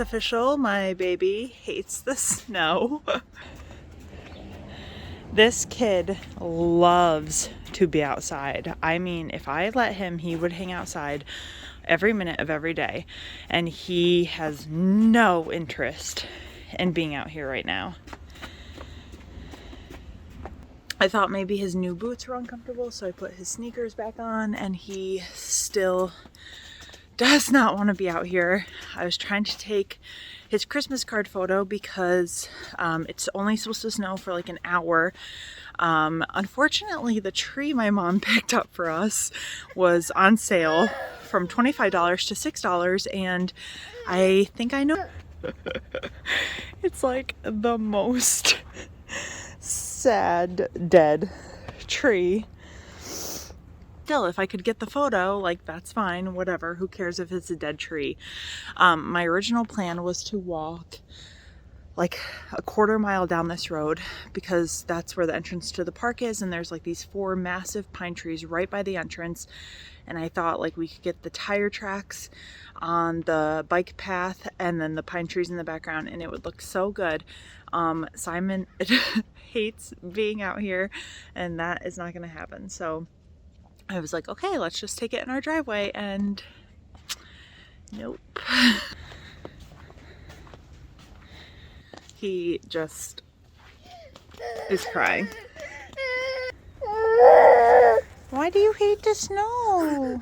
official. My baby hates the snow. This kid loves to be outside. I mean, if I let him, he would hang outside every minute of every day. And he has no interest in being out here right now. I thought maybe his new boots were uncomfortable, so I put his sneakers back on, and he still does not want to be out here. I was trying to take his Christmas card photo because it's only supposed to snow for like an hour. Unfortunately, the tree my mom picked up for us was on sale from $25 to $6, and I think I know. It's like the most sad dead tree. Still, if I could get the photo, like, that's fine, whatever, who cares if it's a dead tree. My original plan was to walk like a quarter mile down this road because that's where the entrance to the park is, and there's like these 4 massive pine trees right by the entrance, and I thought like we could get the tire tracks on the bike path and then the pine trees in the background, and it would look so good. Simon hates being out here, and that is not going to happen. So I was like, okay, let's just take it in our driveway, and nope. He just is crying. Why do you hate the snow?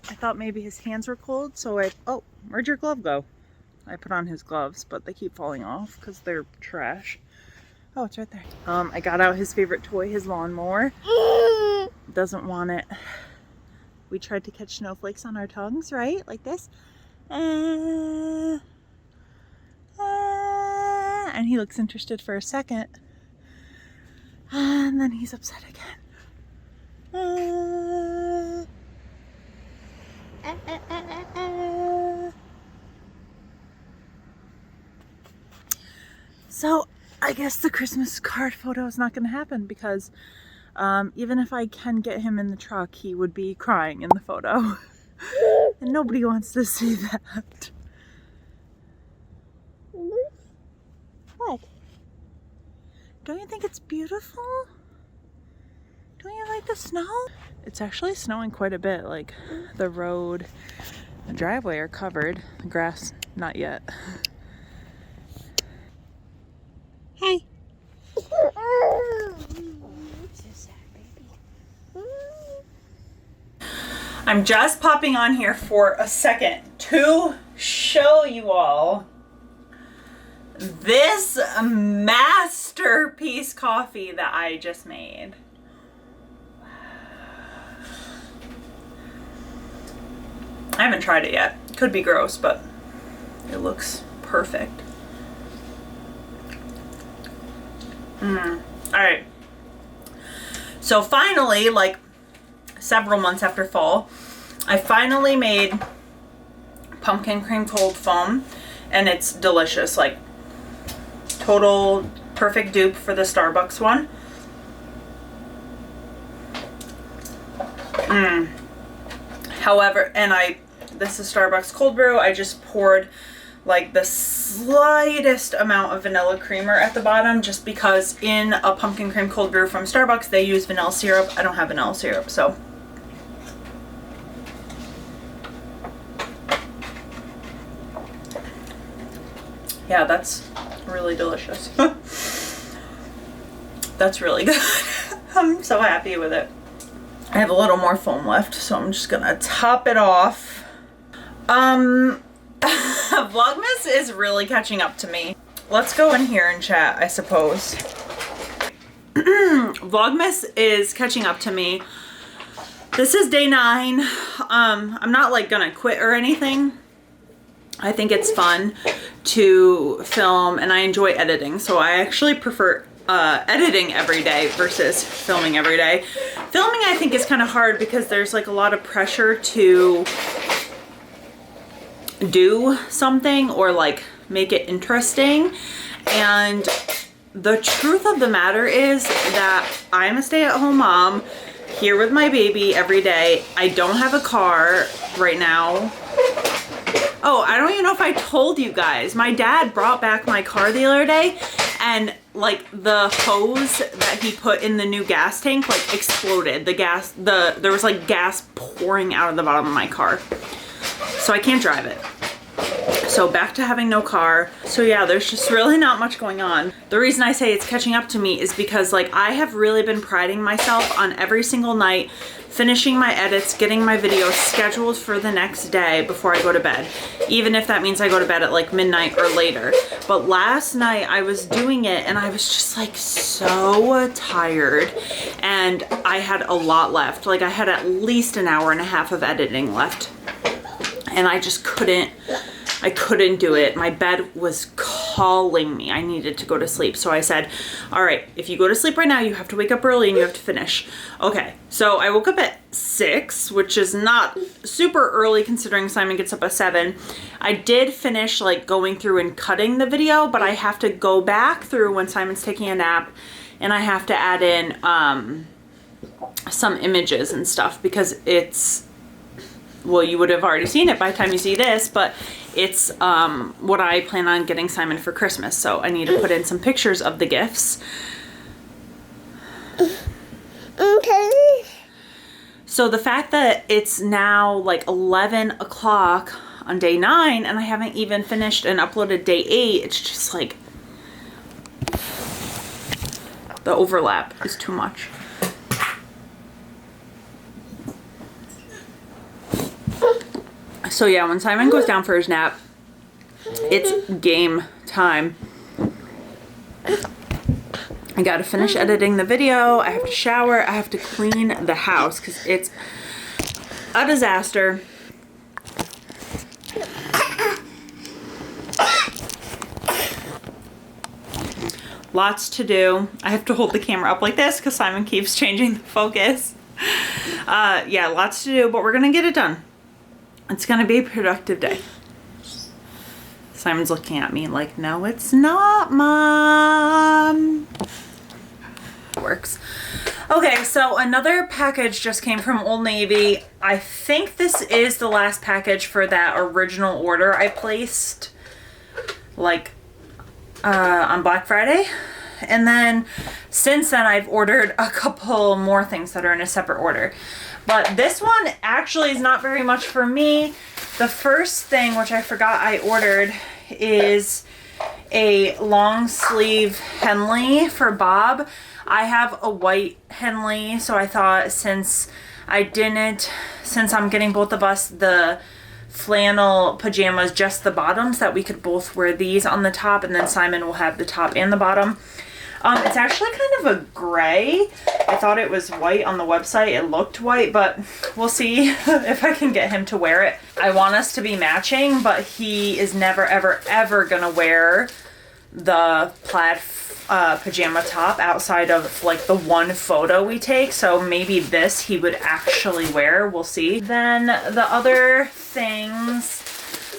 I thought maybe his hands were cold, so oh, where'd your glove go? I put on his gloves, but they keep falling off because they're trash. Oh, it's right there. I got out his favorite toy, his lawnmower. Doesn't want it. We tried to catch snowflakes on our tongues, right? Like this. And he looks interested for a second. And then he's upset again. So I guess the Christmas card photo is not going to happen because even if I can get him in the truck, he would be crying in the photo. And nobody wants to see that. What? Don't you think it's beautiful? Don't you like the snow? It's actually snowing quite a bit. Like the road and driveway are covered. The grass, not yet. Hi. I'm just popping on here for a second to show you all this masterpiece coffee that I just made. I haven't tried it yet. It could be gross, but it looks perfect. Alright. So finally, like several months after fall, I finally made pumpkin cream cold foam, and it's delicious. Like total perfect dupe for the Starbucks one. However, this is Starbucks cold brew. I just poured like the slightest amount of vanilla creamer at the bottom, just because in a pumpkin cream cold brew from Starbucks they use vanilla syrup. I don't have vanilla syrup, so yeah, that's really delicious. That's really good. I'm so happy with it. I have a little more foam left, so I'm just gonna top it off. Vlogmas is really catching up to me. Let's go in here and chat, I suppose. Vlogmas is catching up to me. This is day 9. I'm not like gonna quit or anything. I think it's fun to film, and I enjoy editing, so I actually prefer editing every day versus filming every day. Filming I think is kind of hard because there's like a lot of pressure to do something or like make it interesting, and the truth of the matter is that I'm a stay-at-home mom here with my baby every day. I don't have a car right now. Oh, I don't even know if I told you guys. My dad brought back my car the other day, and like the hose that he put in the new gas tank like exploded. There was like gas pouring out of the bottom of my car. So I can't drive it. So back to having no car. So yeah, there's just really not much going on. The reason I say it's catching up to me is because like I have really been priding myself on every single night finishing my edits, getting my videos scheduled for the next day before I go to bed, even if that means I go to bed at like midnight or later. But last night I was doing it and I was just like so tired, and I had a lot left. Like I had at least an hour and a half of editing left, and I just couldn't do it. My bed was calling me. I needed to go to sleep. So I said, all right, if you go to sleep right now, you have to wake up early and you have to finish. Okay, so I woke up at 6, which is not super early considering Simon gets up at 7. I did finish like going through and cutting the video, but I have to go back through when Simon's taking a nap, and I have to add in some images and stuff because it's, well, you would have already seen it by the time you see this, but it's what I plan on getting Simon for Christmas. So I need to put in some pictures of the gifts. Okay. So the fact that it's now like 11 o'clock on day 9 and I haven't even finished and uploaded day 8, it's just like the overlap is too much. So yeah, when Simon goes down for his nap, it's game time. I gotta finish editing the video, I have to shower, I have to clean the house because it's a disaster. Lots to do. I have to hold the camera up like this because Simon keeps changing the focus. Yeah, lots to do, but we're gonna get it done. It's gonna be a productive day. Simon's looking at me like, no, it's not, Mom. It works. Okay, so another package just came from Old Navy. I think this is the last package for that original order I placed like on Black Friday. And then since then I've ordered a couple more things that are in a separate order. But this one actually is not very much for me. The first thing, which I forgot I ordered, is a long sleeve Henley for Bob. I have a white Henley, so I thought since I'm getting both of us the flannel pajamas, just the bottoms, that we could both wear these on the top, and then Simon will have the top and the bottom. It's actually kind of a gray. I thought it was white on the website. It looked white, but we'll see if I can get him to wear it. I want us to be matching, but he is never, ever, ever gonna wear the plaid pajama top outside of like the one photo we take. So maybe this he would actually wear. We'll see. Then the other things.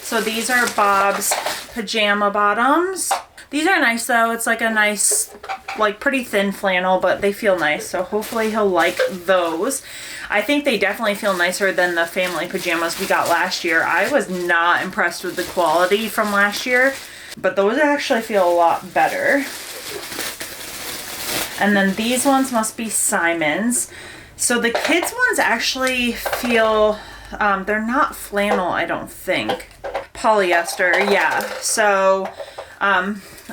So these are Bob's pajama bottoms. These are nice though. It's like a nice, like pretty thin flannel, but they feel nice. So hopefully he'll like those. I think they definitely feel nicer than the family pajamas we got last year. I was not impressed with the quality from last year, but those actually feel a lot better. And then these ones must be Simon's. So the kids ones actually feel, they're not flannel, I don't think. Polyester, yeah. So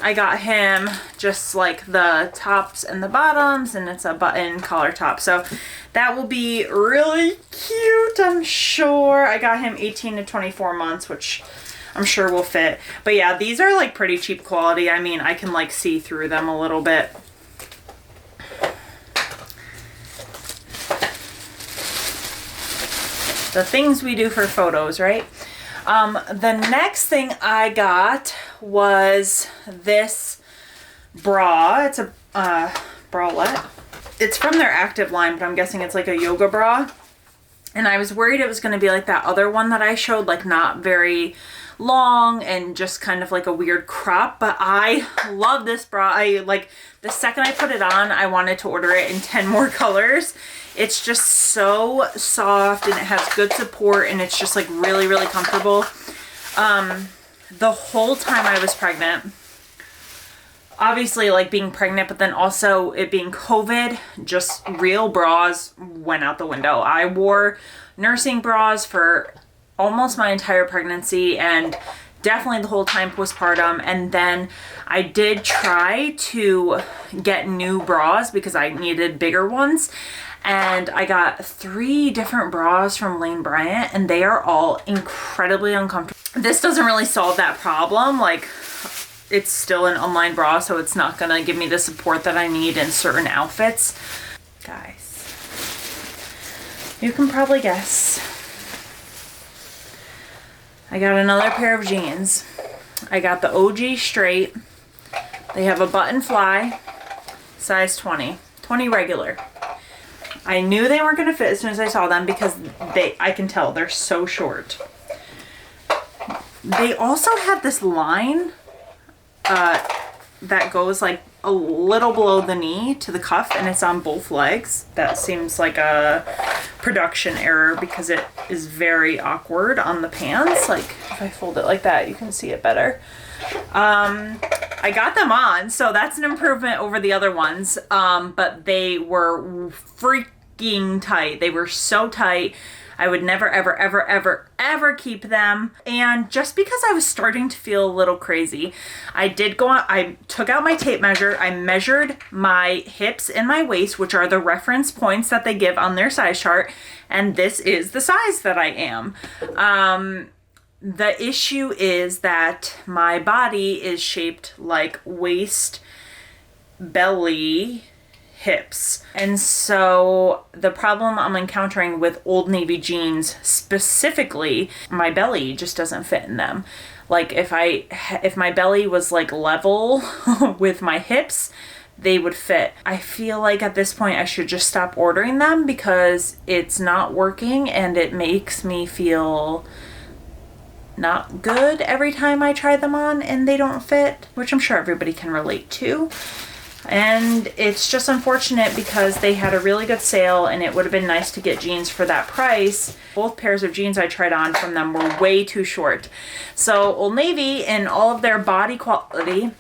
I got him just like the tops and the bottoms, and it's a button collar top. So that will be really cute, I'm sure. I got him 18 to 24 months, which I'm sure will fit. But yeah, these are like pretty cheap quality. I mean, I can like see through them a little bit. The things we do for photos, right? The next thing I got was this bra. It's a bralette. It's from their active line, but I'm guessing it's like a yoga bra. And I was worried it was going to be like that other one that I showed, like not very long and just kind of like a weird crop, but I love this bra. I like, the second I put it on, I wanted to order it in 10 more colors. It's just so soft and it has good support and it's just like really, really comfortable. The whole time I was pregnant, obviously like being pregnant, but then also it being COVID, just real bras went out the window. I wore nursing bras for almost my entire pregnancy and definitely the whole time postpartum. And then I did try to get new bras because I needed bigger ones. And I got 3 different bras from Lane Bryant and they are all incredibly uncomfortable. This doesn't really solve that problem. Like, it's still an online bra, so it's not gonna give me the support that I need in certain outfits. Guys, you can probably guess. I got another pair of jeans. I got the OG straight. They have a button fly, size 20 regular. I knew they weren't gonna fit as soon as I saw them because I can tell they're so short. They also have this line that goes like a little below the knee to the cuff and it's on both legs. That seems like a production error because it is very awkward on the pants. Like if I fold it like that, you can see it better. I got them on, so that's an improvement over the other ones. But they were freaking tight. They were so tight. I would never, ever, ever, ever, ever keep them. And just because I was starting to feel a little crazy, I did go on, I took out my tape measure. I measured my hips and my waist, which are the reference points that they give on their size chart. And this is the size that I am. The issue is that my body is shaped like waist, belly, hips. And so the problem I'm encountering with Old Navy jeans specifically, my belly just doesn't fit in them. Like if my belly was like level with my hips, they would fit. I feel like at this point I should just stop ordering them because it's not working and it makes me feel not good every time I try them on and they don't fit, which I'm sure everybody can relate to. And it's just unfortunate because they had a really good sale and it would have been nice to get jeans for that price. Both pairs of jeans I tried on from them were way too short. So Old Navy, in all of their body quality,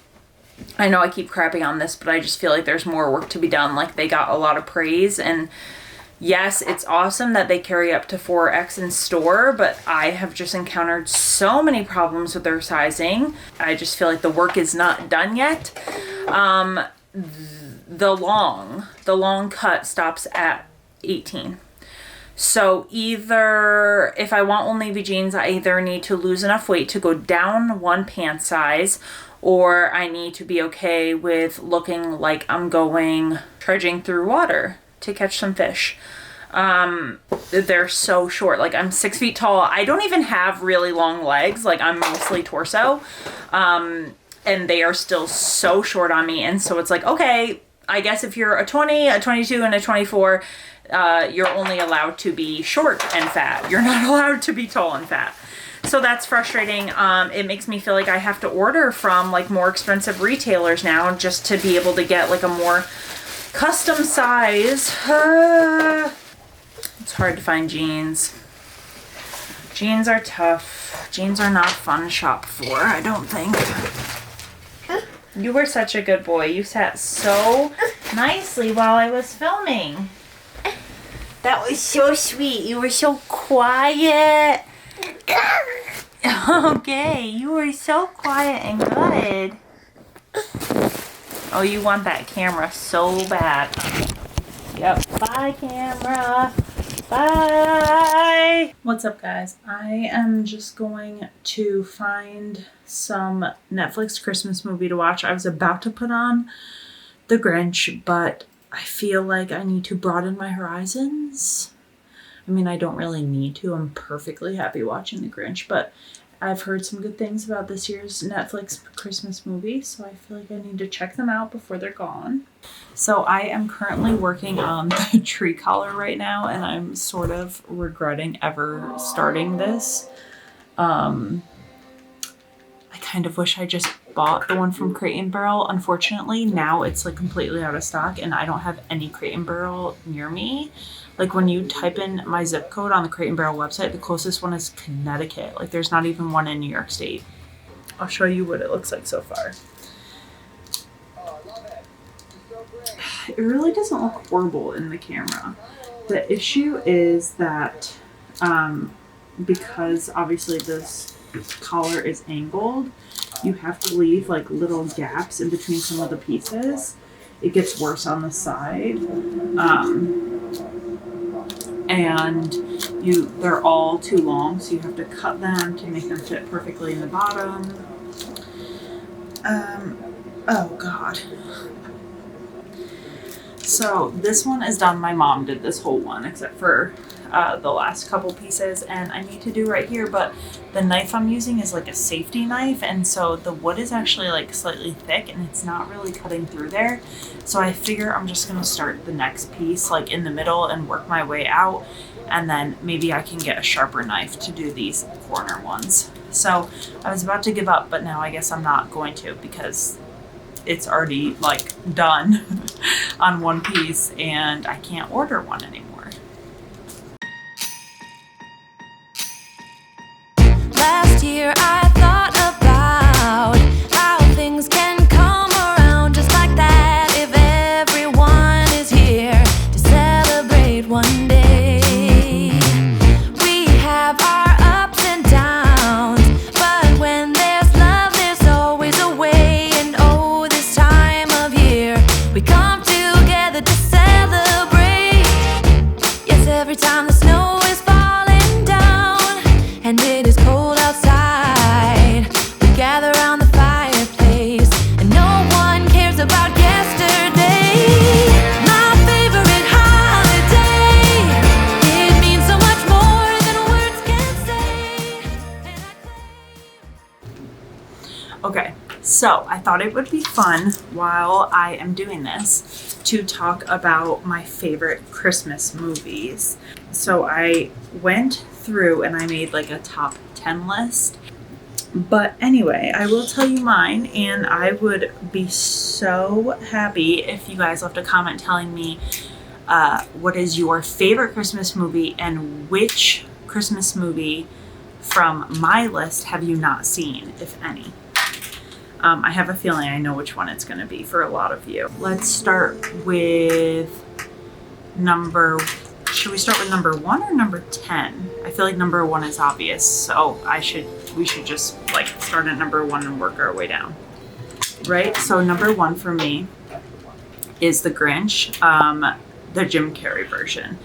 I know I keep crapping on this, but I just feel like there's more work to be done. Like they got a lot of praise, and yes, it's awesome that they carry up to 4X in store, but I have just encountered so many problems with their sizing. I just feel like the work is not done yet. The long cut stops at 18. So either if I want Old Navy jeans, I either need to lose enough weight to go down 1 pant size, or I need to be okay with looking like I'm going trudging through water to catch some fish. They're so short. Like I'm 6 feet tall. I don't even have really long legs. Like I'm mostly torso. And they are still so short on me. And so it's like, okay, I guess if you're a 20, a 22, and a 24, you're only allowed to be short and fat. You're not allowed to be tall and fat. So that's frustrating. It makes me feel like I have to order from like more expensive retailers now just to be able to get like a more custom size. It's hard to find jeans. Jeans are tough. Jeans are not fun to shop for, I don't think. You were such a good boy. You sat so nicely while I was filming. That was so sweet. You were so quiet. Okay, you were so quiet and good. Oh, you want that camera so bad. Yep. Bye, camera. Bye. What's up, guys? I am just going to find some Netflix Christmas movie to watch. I was about to put on The Grinch, but I feel like I need to broaden my horizons. I mean, I don't really need to. I'm perfectly happy watching The Grinch, but I've heard some good things about this year's Netflix Christmas movie, so I feel like I need to check them out before they're gone. So I am currently working on the tree collar right now, and I'm sort of regretting ever starting this. kind of wish I just bought the one from Crate & Barrel. Unfortunately, now it's like completely out of stock and I don't have any Crate & Barrel near me. Like when you type in my zip code on the Crate & Barrel website, the closest one is Connecticut. Like there's not even one in New York State. I'll show you what it looks like so far. It really doesn't look horrible in the camera. The issue is that because obviously this collar is angled, you have to leave like little gaps in between some of the pieces. It gets worse on the side. And they're all too long, so you have to cut them to make them fit perfectly in the bottom. Oh God. So this one is done. My mom did this whole one except for the last couple pieces, and I need to do right here, but the knife I'm using is like a safety knife, and so the wood is actually like slightly thick and it's not really cutting through there. So I figure I'm just gonna start the next piece like in the middle and work my way out, and then maybe I can get a sharper knife to do these corner ones. So I was about to give up, but now I guess I'm not going to because it's already like done on one piece and I can't order one anymore. Last year I thought about how things can come around just like that if everyone is here to celebrate one day. We have our ups and downs, but when there's love there's always a way. And oh, this time of year we come together to celebrate. Yes, every time the snow is falling down and it is cold outside, we gather around the fireplace and no one cares about yesterday. My favorite holiday, it means so much more than words can say. Okay, so I thought it would be fun while I am doing this to talk about my favorite Christmas movies. So I went through and I made like a top 10 list. But anyway, I will tell you mine, and I would be so happy if you guys left a comment telling me what is your favorite Christmas movie and which Christmas movie from my list have you not seen, if any. I have a feeling I know which one it's going to be for a lot of you. Let's start with should we start with number 1 or number 10? I feel like number 1 is obvious, so we should just like start at number 1 and work our way down. Right? So number 1 for me is The Grinch, the Jim Carrey version.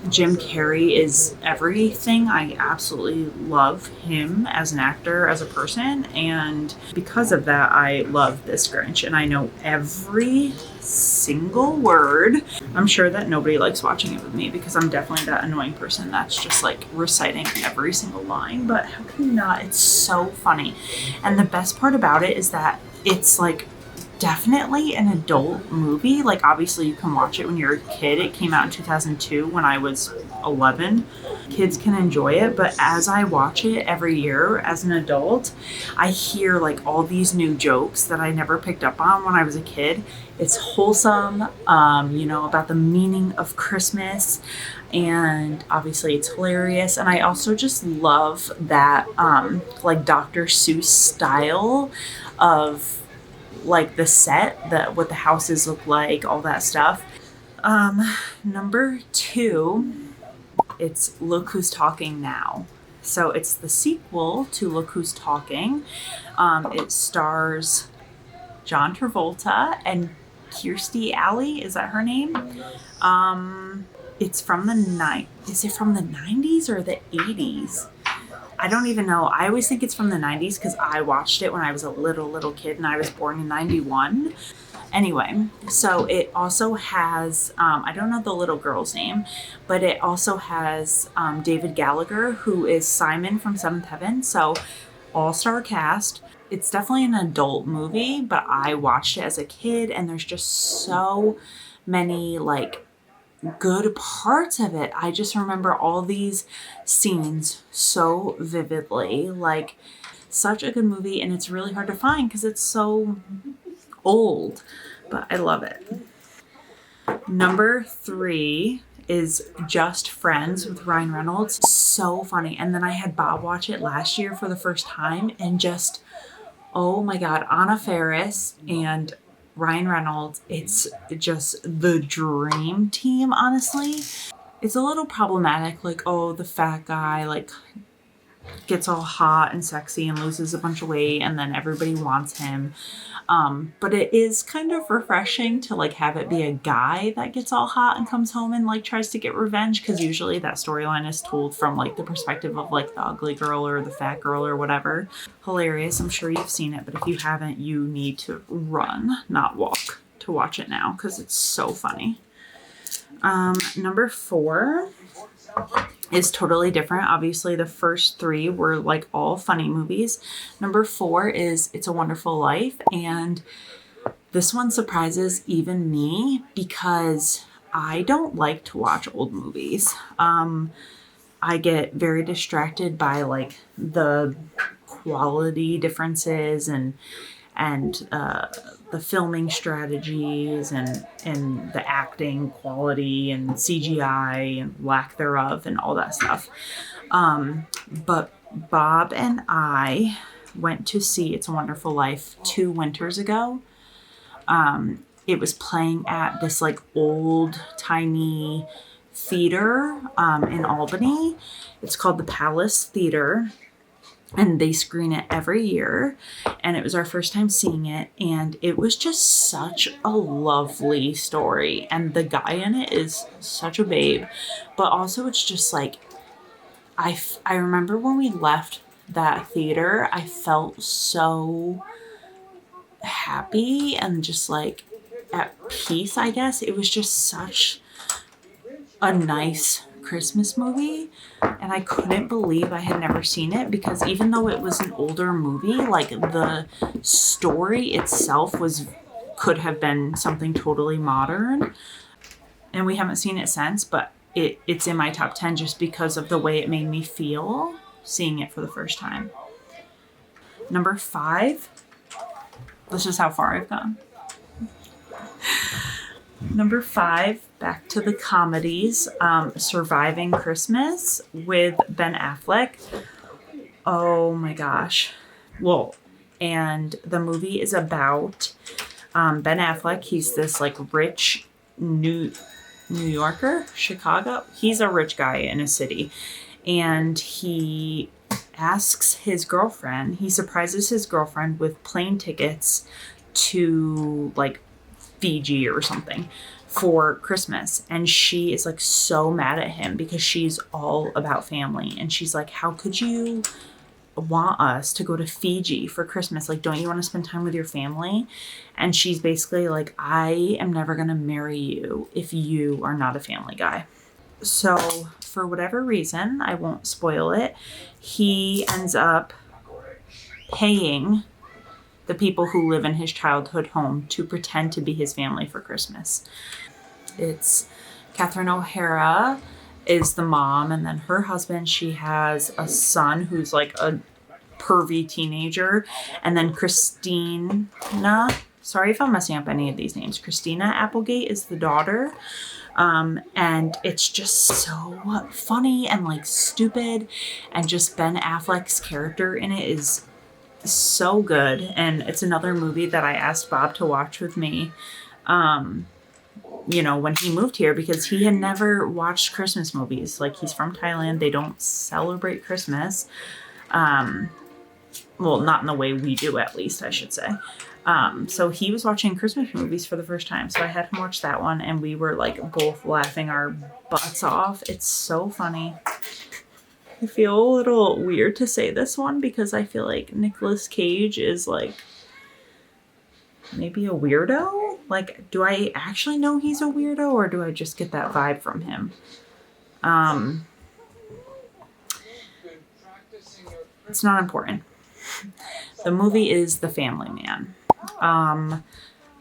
Jim Carrey is everything. I absolutely love him as an actor, as a person, and because of that, I love this Grinch, and I know every single word. I'm sure that nobody likes watching it with me because I'm definitely that annoying person that's just like reciting every single line, but how can you not? It's so funny. And the best part about it is that it's like definitely an adult movie. Like obviously you can watch it when you're a kid. It came out in 2002 when I was 11. Kids can enjoy it, but as I watch it every year as an adult, I hear like all these new jokes that I never picked up on when I was a kid. It's wholesome, you know, about the meaning of Christmas, and obviously it's hilarious. And I also just love that like Dr. Seuss style of like the set, what the houses look like, all that stuff. Number 2, it's Look Who's Talking Now. So it's the sequel to Look Who's Talking. It stars John Travolta and Kirstie Alley, is that her name? It's from is it from the 90s or the 80s? I don't even know. I always think it's from the 90s because I watched it when I was a little kid and I was born in 91. Anyway, so it also has, I don't know the little girl's name, but it also has David Gallagher, who is Simon from Seventh Heaven. So all-star cast. It's definitely an adult movie, but I watched it as a kid and there's just so many like good parts of it. I just remember all these scenes so vividly. Like Such a good movie, and it's really hard to find because it's so old, but I love it. Number 3 is Just Friends with Ryan Reynolds. So funny. And then I had Bob watch it last year for the first time, and just, oh my God, Anna Faris and Ryan Reynolds. It's just the dream team, honestly. It's a little problematic, like, oh, the fat guy, like, gets all hot and sexy and loses a bunch of weight, and then everybody wants him. But it is kind of refreshing to like have it be a guy that gets all hot and comes home and like tries to get revenge, because usually that storyline is told from like the perspective of like the ugly girl or the fat girl or whatever. Hilarious. I'm sure you've seen it, but if you haven't, you need to run, not walk, to watch it now because it's so funny. Number 4 is totally different. Obviously, the first 3 were like all funny movies. Number 4 is It's a Wonderful Life, and this one surprises even me because I don't like to watch old movies. I get very distracted by like the quality differences and the filming strategies and the acting quality and CGI and lack thereof and all that stuff. But Bob and I went to see It's a Wonderful Life 2 winters ago. It was playing at this like old timey theater in Albany. It's called the Palace Theater, and they screen it every year, and it was our first time seeing it, and it was just such a lovely story, and the guy in it is such a babe, but also it's just like I remember when we left that theater, I felt so happy and just like at peace, I guess. It was just such a nice Christmas movie, and I couldn't believe I had never seen it, because even though it was an older movie, like the story itself could have been something totally modern, and we haven't seen it since, but it's in my top 10 just because of the way it made me feel seeing it for the first time. Number 5, this is how far I've gone. Number 5, back to the comedies, Surviving Christmas with Ben Affleck. Oh my gosh. Well, and the movie is about Ben Affleck. He's this like rich New Yorker, Chicago. He's a rich guy in a city, and he asks his girlfriend, he surprises his girlfriend with plane tickets to like Fiji or something for Christmas, and she is like so mad at him because she's all about family, and she's like, how could you want us to go to Fiji for Christmas? Like, don't you want to spend time with your family? And she's basically like, I am never gonna marry you if you are not a family guy. So for whatever reason, I won't spoil it, he ends up paying the people who live in his childhood home to pretend to be his family for Christmas. It's Catherine O'Hara is the mom, and then her husband, she has a son who's like a pervy teenager, and then Christina, sorry if I'm messing up any of these names, Christina Applegate is the daughter. And it's just so funny and like stupid, and just Ben Affleck's character in it is so good. And it's another movie that I asked Bob to watch with me, you know, when he moved here, because he had never watched Christmas movies. Like, he's from Thailand. They don't celebrate Christmas. Well, not in the way we do, at least, I should say. So he was watching Christmas movies for the first time. So I had him watch that one, and we were like both laughing our butts off. It's so funny. I feel a little weird to say this one because I feel like Nicolas Cage is like maybe a weirdo. Like, do I actually know he's a weirdo, or do I just get that vibe from him? It's not important. The movie is The Family Man.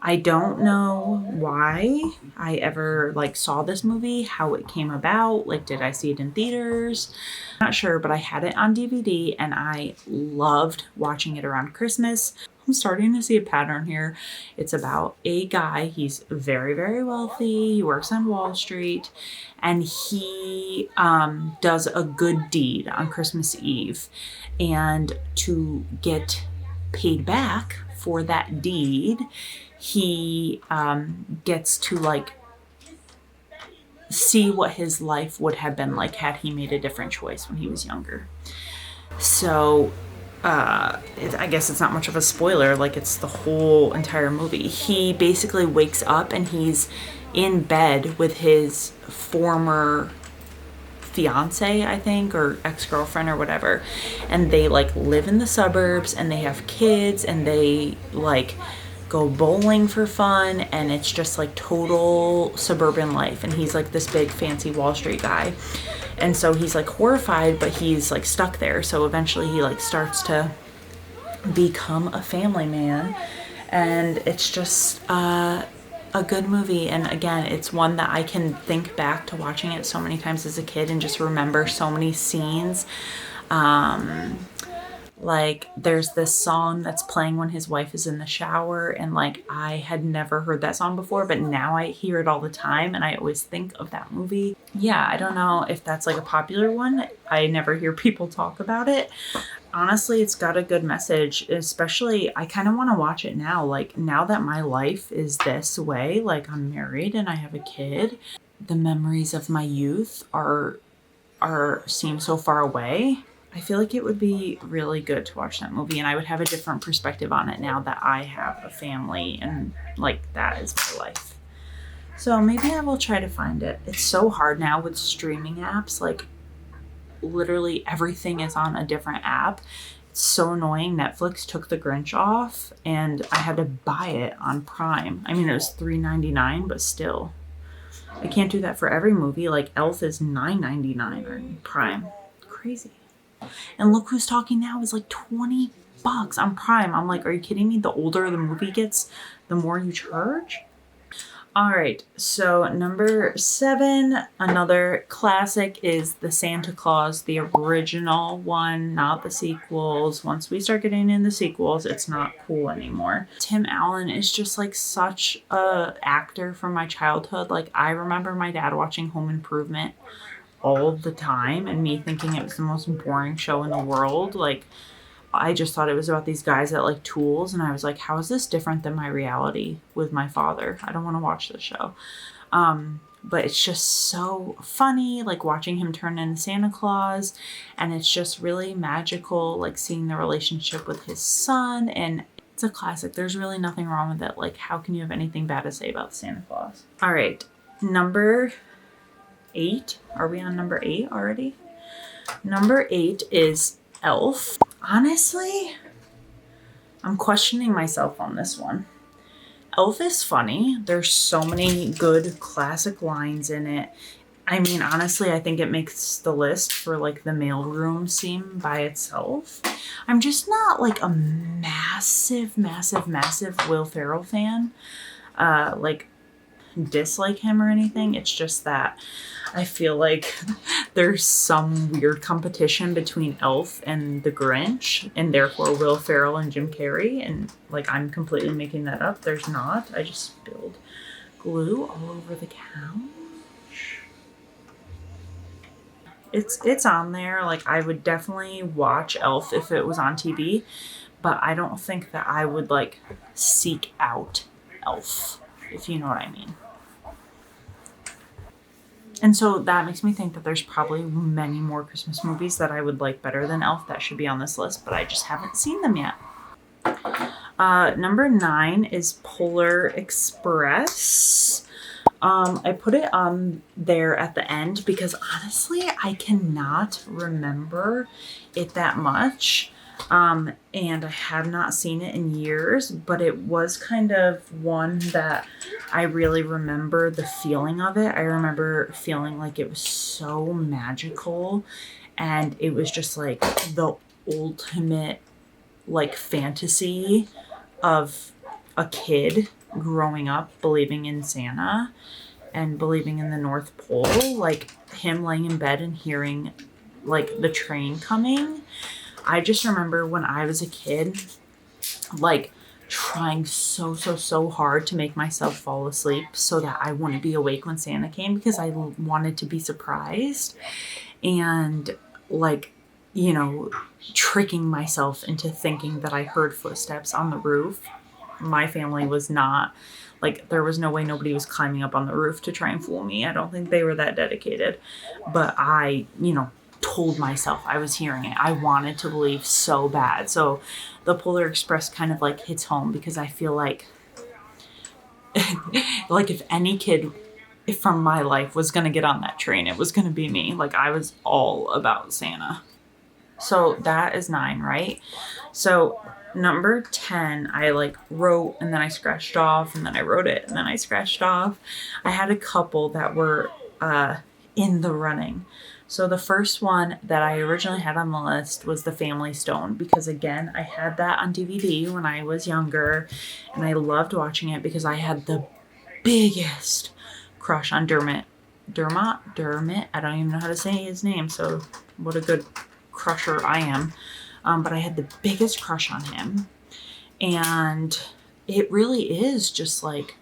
I don't know why I ever like saw this movie, how it came about. Like, did I see it in theaters? Not sure, but I had it on DVD and I loved watching it around Christmas. I'm starting to see a pattern here. It's about a guy. He's very, very wealthy. He works on Wall Street and he does a good deed on Christmas Eve. And to get paid back for that deed, he gets to like see what his life would have been like had he made a different choice when he was younger. So I guess it's not much of a spoiler, like it's the whole entire movie. He basically wakes up and he's in bed with his former fiance, I think, or ex-girlfriend or whatever, and they like live in the suburbs and they have kids and they like go bowling for fun, and it's just like total suburban life. And he's like this big fancy Wall Street guy, and so he's like horrified, but he's like stuck there. So eventually he like starts to become a family man, and it's just a good movie. And again, it's one that I can think back to watching it so many times as a kid and just remember so many scenes. Like there's this song that's playing when his wife is in the shower, and like I had never heard that song before, but now I hear it all the time and I always think of that movie. Yeah, I don't know if that's like a popular one. I never hear people talk about it. Honestly, it's got a good message, especially I kind of want to watch it now. Like now that my life is this way, like I'm married and I have a kid, the memories of my youth seem so far away. I feel like it would be really good to watch that movie, and I would have a different perspective on it now that I have a family and like that is my life. So maybe I will try to find it. It's so hard now with streaming apps. Like literally everything is on a different app. It's so annoying. Netflix took The Grinch off and I had to buy it on Prime. I mean, it was $3.99, but still. I can't do that for every movie. Like Elf is $9.99 on Prime. Crazy. And Look Who's Talking Now is like $20 on Prime. I'm like, are you kidding me? The older the movie gets, the more you charge? All right, so number 7, another classic, is the Santa Claus, the original one, not the sequels. Once we start getting in the sequels, it's not cool anymore. Tim Allen is just like such a actor from my childhood. Like I remember my dad watching Home Improvement all the time and me thinking it was the most boring show in the world. Like I just thought it was about these guys that like tools, and I was like, how is this different than my reality with my father? I don't want to watch this show. But it's just so funny, like watching him turn into Santa Claus, and it's just really magical, like seeing the relationship with his son, and it's a classic. There's really nothing wrong with it. Like how can you have anything bad to say about Santa Claus? All right, number 8. Are we on number 8 already? Number 8 is Elf. Honestly, I'm questioning myself on this one. Elf is funny. There's so many good classic lines in it. I mean, honestly, I think it makes the list for like the mailroom scene by itself. I'm just not like a massive Will Ferrell fan. Like dislike him or anything. It's just that I feel like there's some weird competition between Elf and the Grinch, and therefore Will Ferrell and Jim Carrey, and like I'm completely making that up. There's not. I just spilled glue all over the couch. It's on there. Like I would definitely watch Elf if it was on TV, but I don't think that I would like seek out Elf, if you know what I mean. And so that makes me think that there's probably many more Christmas movies that I would like better than Elf that should be on this list, but I just haven't seen them yet. Number 9 is Polar Express. I put it on there at the end because honestly, I cannot remember it that much. And I have not seen it in years, but it was kind of one that I really remember the feeling of it. I remember feeling like it was so magical, and it was just like the ultimate like fantasy of a kid growing up believing in Santa and believing in the North Pole, like him laying in bed and hearing like the train coming. I just remember when I was a kid, like trying so hard to make myself fall asleep so that I wouldn't be awake when Santa came, because I wanted to be surprised, and like, you know, tricking myself into thinking that I heard footsteps on the roof. My family was not, like, there was no way nobody was climbing up on the roof to try and fool me. I don't think they were that dedicated, but I, you know, told myself I was hearing it. I wanted to believe so bad. So the Polar Express kind of like hits home, because I feel like like if any kid from my life was going to get on that train, it was going to be me. Like, I was all about Santa. So that is 9, right? So number 10, I like wrote and then I scratched off, and then I wrote it and then I scratched off. I had a couple that were in the running. So the first one that I originally had on the list was The Family Stone, because again, I had that on DVD when I was younger, and I loved watching it because I had the biggest crush on Dermot. I don't even know how to say his name, so what a good crusher I am. But I had the biggest crush on him, and it really is just like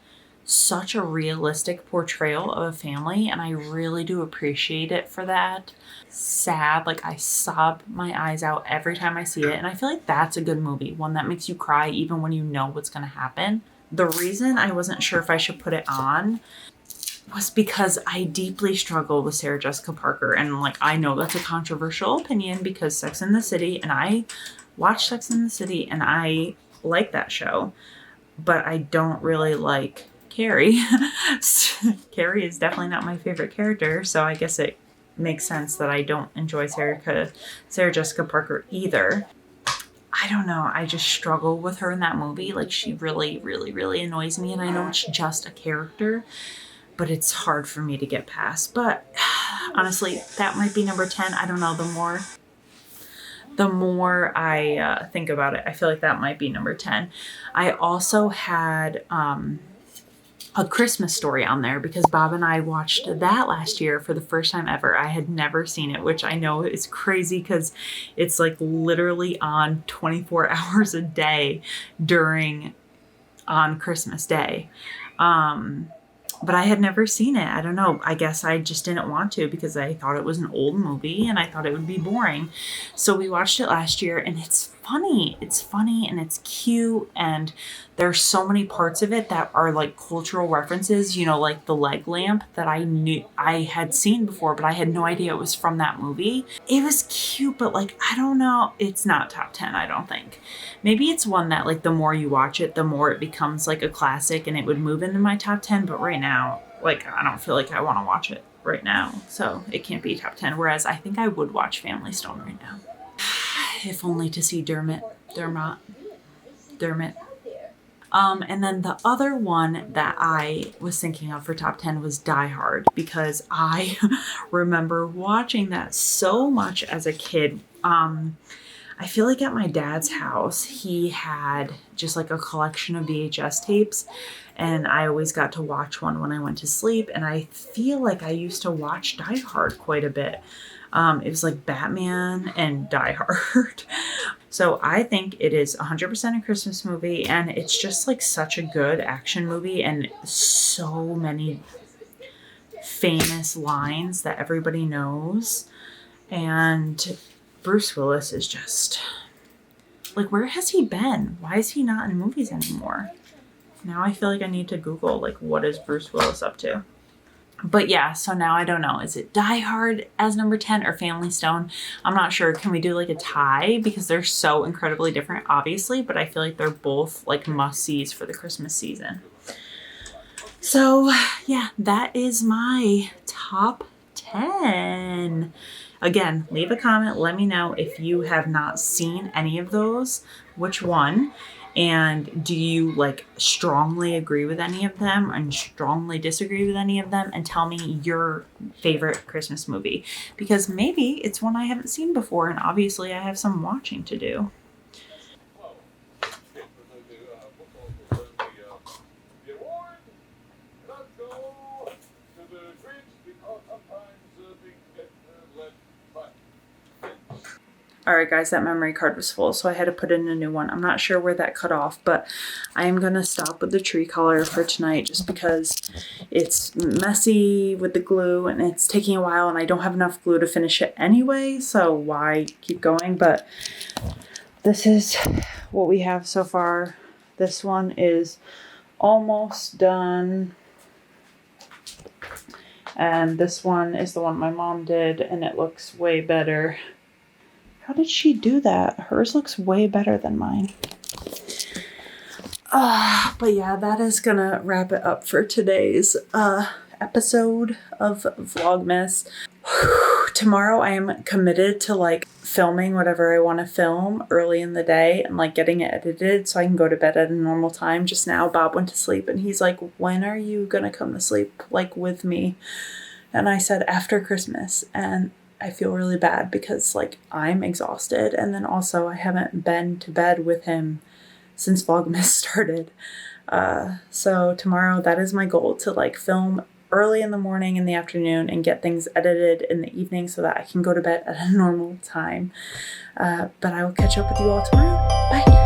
such a realistic portrayal of a family, and I really do appreciate it for that. Sad, like I sob my eyes out every time I see it, and I feel like that's a good movie, one that makes you cry even when you know what's going to happen. The reason I wasn't sure if I should put it on was because I deeply struggle with Sarah Jessica Parker, and like, I know that's a controversial opinion because Sex and the City, and I watched Sex and the City and I like that show, but I don't really like Carrie. Carrie is definitely not my favorite character, so I guess it makes sense that I don't enjoy Sarah Jessica Parker either. I don't know, I just struggle with her in that movie. Like, she really annoys me, and I know it's just a character, but it's hard for me to get past. But honestly, that might be number 10. I don't know, the more I think about it, I feel like that might be number 10. I also had A Christmas Story on there because Bob and I watched that last year for the first time ever. I had never seen it, which I know is crazy because it's like literally on 24 hours a day on Christmas Day. But I had never seen it. I don't know. I guess I just didn't want to because I thought it was an old movie and I thought it would be boring. So we watched it last year, and it's funny. It's funny and it's cute, and there's so many parts of it that are like cultural references, you know, like the leg lamp that I knew I had seen before, but I had no idea it was from that movie. It was cute, but like, I don't know. It's not top 10, I don't think. Maybe it's one that like the more you watch it, the more it becomes like a classic and it would move into my top 10. But right now, like, I don't feel like I want to watch it right now. So it can't be top 10. Whereas I think I would watch Family Stone right now. If only to see Dermot. And then the other one that I was thinking of for top 10 was Die Hard, because I remember watching that so much as a kid. I feel like at my dad's house, he had just like a collection of VHS tapes, and I always got to watch one when I went to sleep. And I feel like I used to watch Die Hard quite a bit. It was like Batman and Die Hard. So I think it is 100% a Christmas movie, and it's just like such a good action movie, and so many famous lines that everybody knows. And Bruce Willis is just like, where has he been? Why is he not in movies anymore? Now I feel like I need to Google like, what is Bruce Willis up to? But yeah, so now I don't know. Is it Die Hard as number 10 or Family Stone? I'm not sure. Can we do like a tie? Because they're so incredibly different, obviously, but I feel like they're both like must-sees for the Christmas season. So yeah, that is my top 10. Again, leave a comment. Let me know if you have not seen any of those, which one. And do you like strongly agree with any of them and strongly disagree with any of them? And tell me your favorite Christmas movie, because maybe it's one I haven't seen before, and obviously I have some watching to do. Alright guys, that memory card was full, so I had to put in a new one. I'm not sure where that cut off, but I am going to stop with the tree color for tonight just because it's messy with the glue and it's taking a while and I don't have enough glue to finish it anyway, so why keep going? But this is what we have so far. This one is almost done. And this one is the one my mom did and it looks way better. How did she do that? Hers looks way better than mine. But yeah, that is gonna wrap it up for today's episode of Vlogmas. Tomorrow I am committed to like filming whatever I want to film early in the day and like getting it edited so I can go to bed at a normal time. Just now Bob went to sleep and he's like, when are you gonna come to sleep like with me? And I said after Christmas, and I feel really bad because like I'm exhausted, and then also I haven't been to bed with him since Vlogmas started. So tomorrow that is my goal, to like film early in the morning, in the afternoon, and get things edited in the evening so that I can go to bed at a normal time. But I will catch up with you all tomorrow. Bye.